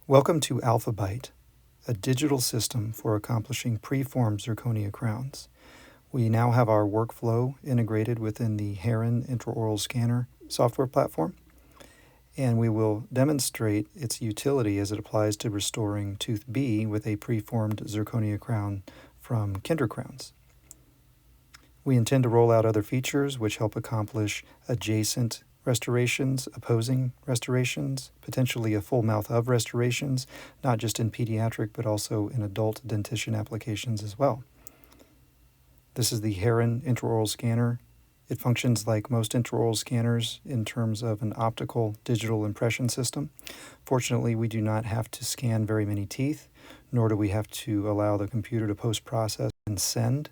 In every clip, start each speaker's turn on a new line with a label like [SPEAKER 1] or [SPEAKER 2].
[SPEAKER 1] Welcome to Alphabyte, a digital system for accomplishing preformed zirconia crowns. We now have our workflow integrated within the Heron intraoral scanner software platform, and we will demonstrate its utility as it applies to restoring tooth B with a preformed zirconia crown from kinder crowns. We intend to roll out other features which help accomplish adjacent restorations, opposing restorations, potentially a full mouth of restorations, not just in pediatric but also in adult dentition applications as well. This is the Heron intraoral scanner. It functions like most intraoral scanners in terms of an optical digital impression system. Fortunately, we do not have to scan very many teeth, nor do we have to allow the computer to post-process and send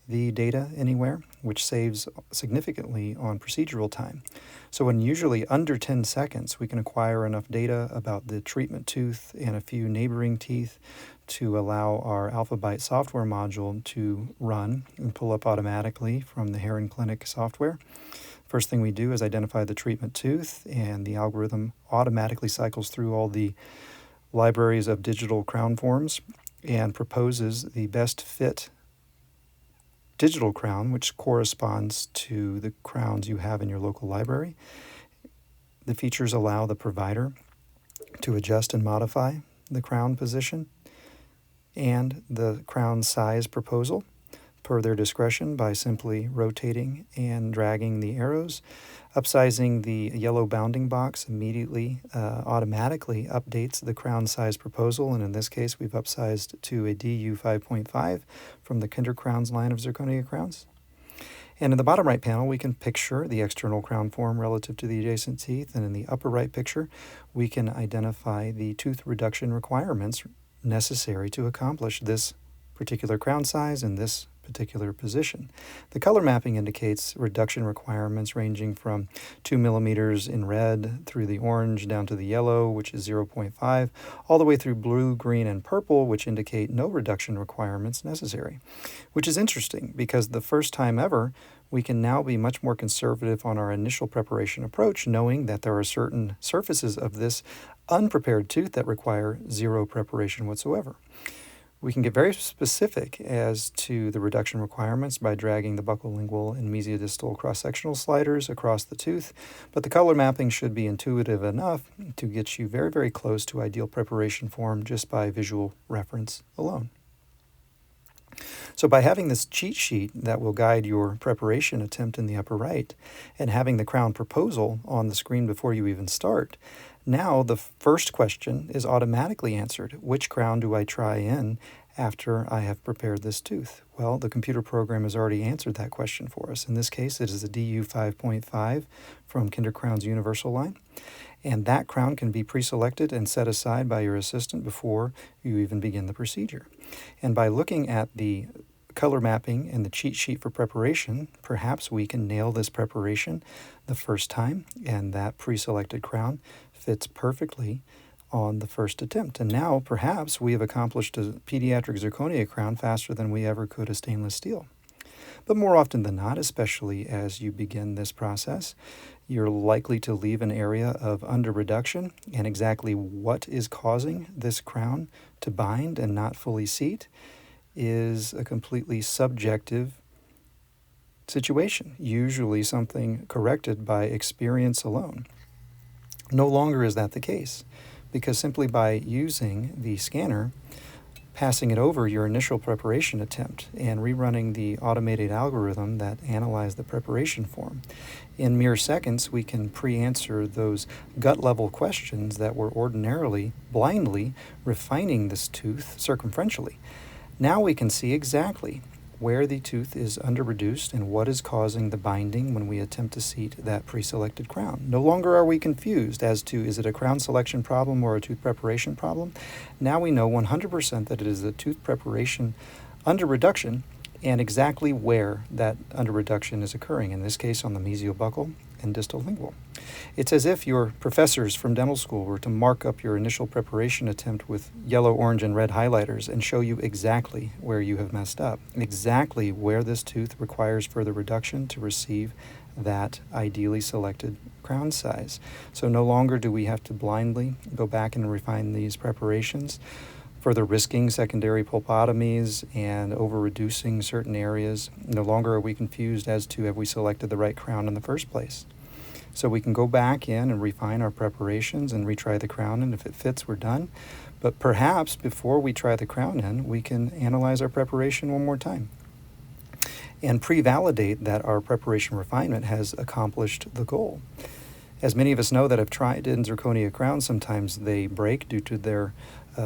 [SPEAKER 1] the data anywhere, which saves significantly on procedural time. So in usually under 10 seconds, we can acquire enough data about the treatment tooth and a few neighboring teeth to allow our Alphabyte software module to run and pull up automatically from the Heron Clinic software. First thing we do is identify the treatment tooth, and the algorithm automatically cycles through all the libraries of digital crown forms and proposes the best fit digital crown, which corresponds to the crowns you have in your local library. The features allow the provider to adjust and modify the crown position and the crown size proposal per their discretion by simply rotating and dragging the arrows. Upsizing the yellow bounding box immediately automatically updates the crown size proposal, and in this case we've upsized to a DU 5.5 from the Kinder Crowns line of zirconia crowns. And in the bottom right panel we can picture the external crown form relative to the adjacent teeth, and in the upper right picture we can identify the tooth reduction requirements necessary to accomplish this particular crown size in this particular position. The color mapping indicates reduction requirements ranging from 2 millimeters in red through the orange down to the yellow, which is 0.5, all the way through blue, green, and purple, which indicate no reduction requirements necessary. Which is interesting because the first time ever, we can now be much more conservative on our initial preparation approach, knowing that there are certain surfaces of this unprepared tooth that require zero preparation whatsoever. We can get very specific as to the reduction requirements by dragging the buccolingual and mesiodistal cross-sectional sliders across the tooth, but the color mapping should be intuitive enough to get you very, very close to ideal preparation form just by visual reference alone. So by having this cheat sheet that will guide your preparation attempt in the upper right, and having the crown proposal on the screen before you even start, now the first question is automatically answered. Which crown do I try in after I have prepared this tooth? Well, the computer program has already answered that question for us. In this case, it is a DU 5.5 from Kinder Crowns Universal line. And that crown can be pre-selected and set aside by your assistant before you even begin the procedure. And by looking at the color mapping and the cheat sheet for preparation, perhaps we can nail this preparation the first time, and that pre-selected crown fits perfectly on the first attempt. And now perhaps we have accomplished a pediatric zirconia crown faster than we ever could a stainless steel. But more often than not, especially as you begin this process, you're likely to leave an area of under-reduction, and exactly what is causing this crown to bind and not fully seat is a completely subjective situation, usually something corrected by experience alone. No longer is that the case, because simply by using the scanner, passing it over your initial preparation attempt, and rerunning the automated algorithm that analyzed the preparation form, in mere seconds we can pre-answer those gut-level questions that were ordinarily blindly refining this tooth circumferentially. Now we can see exactly where the tooth is under-reduced and what is causing the binding when we attempt to seat that pre-selected crown. No longer are we confused as to is it a crown selection problem or a tooth preparation problem. Now we know 100% that it is a tooth preparation under-reduction and exactly where that under-reduction is occurring, in this case on the mesiobuccal and distal lingual. It's as if your professors from dental school were to mark up your initial preparation attempt with yellow, orange, and red highlighters and show you exactly where you have messed up, exactly where this tooth requires further reduction to receive that ideally selected crown size. So no longer do we have to blindly go back and refine these preparations, further risking secondary pulpotomies and over-reducing certain areas. No longer are we confused as to have we selected the right crown in the first place. So we can go back in and refine our preparations and retry the crown, and if it fits, we're done. But perhaps before we try the crown in, we can analyze our preparation one more time and pre-validate that our preparation refinement has accomplished the goal. As many of us know that have tried in zirconia crowns, sometimes they break due to their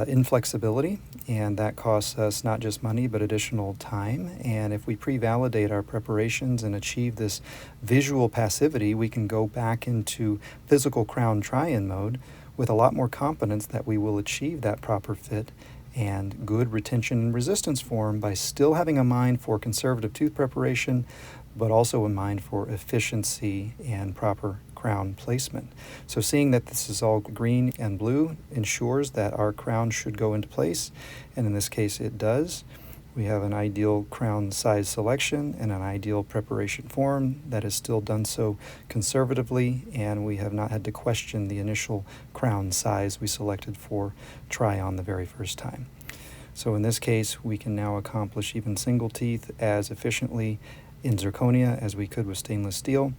[SPEAKER 1] inflexibility, and that costs us not just money but additional time. And if we pre-validate our preparations and achieve this visual passivity, we can go back into physical crown try-in mode with a lot more confidence that we will achieve that proper fit and good retention and resistance form by still having a mind for conservative tooth preparation, but also a mind for efficiency and proper crown placement. So seeing that this is all green and blue ensures that our crown should go into place, and in this case it does. We have an ideal crown size selection and an ideal preparation form that is still done so conservatively, and we have not had to question the initial crown size we selected for try-on the very first time. So in this case, we can now accomplish even single teeth as efficiently in zirconia as we could with stainless steel.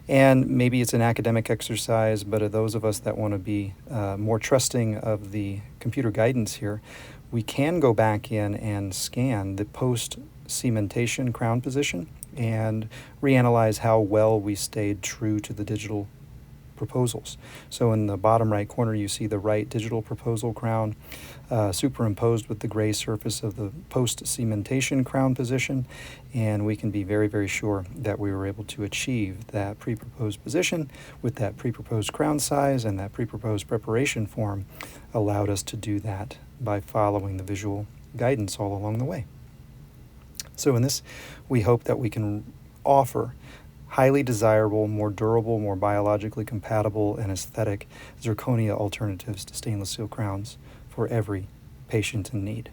[SPEAKER 1] And maybe it's an academic exercise, but of those of us that want to be more trusting of the computer guidance here, we can go back in and scan the post-cementation crown position and reanalyze how well we stayed true to the digital proposals. So in the bottom right corner, you see the right digital proposal crown superimposed with the gray surface of the post-cementation crown position, and we can be very, very sure that we were able to achieve that pre-proposed position with that pre-proposed crown size, and that pre-proposed preparation form allowed us to do that by following the visual guidance all along the way. So in this, we hope that we can offer highly desirable, more durable, more biologically compatible, and aesthetic zirconia alternatives to stainless steel crowns for every patient in need.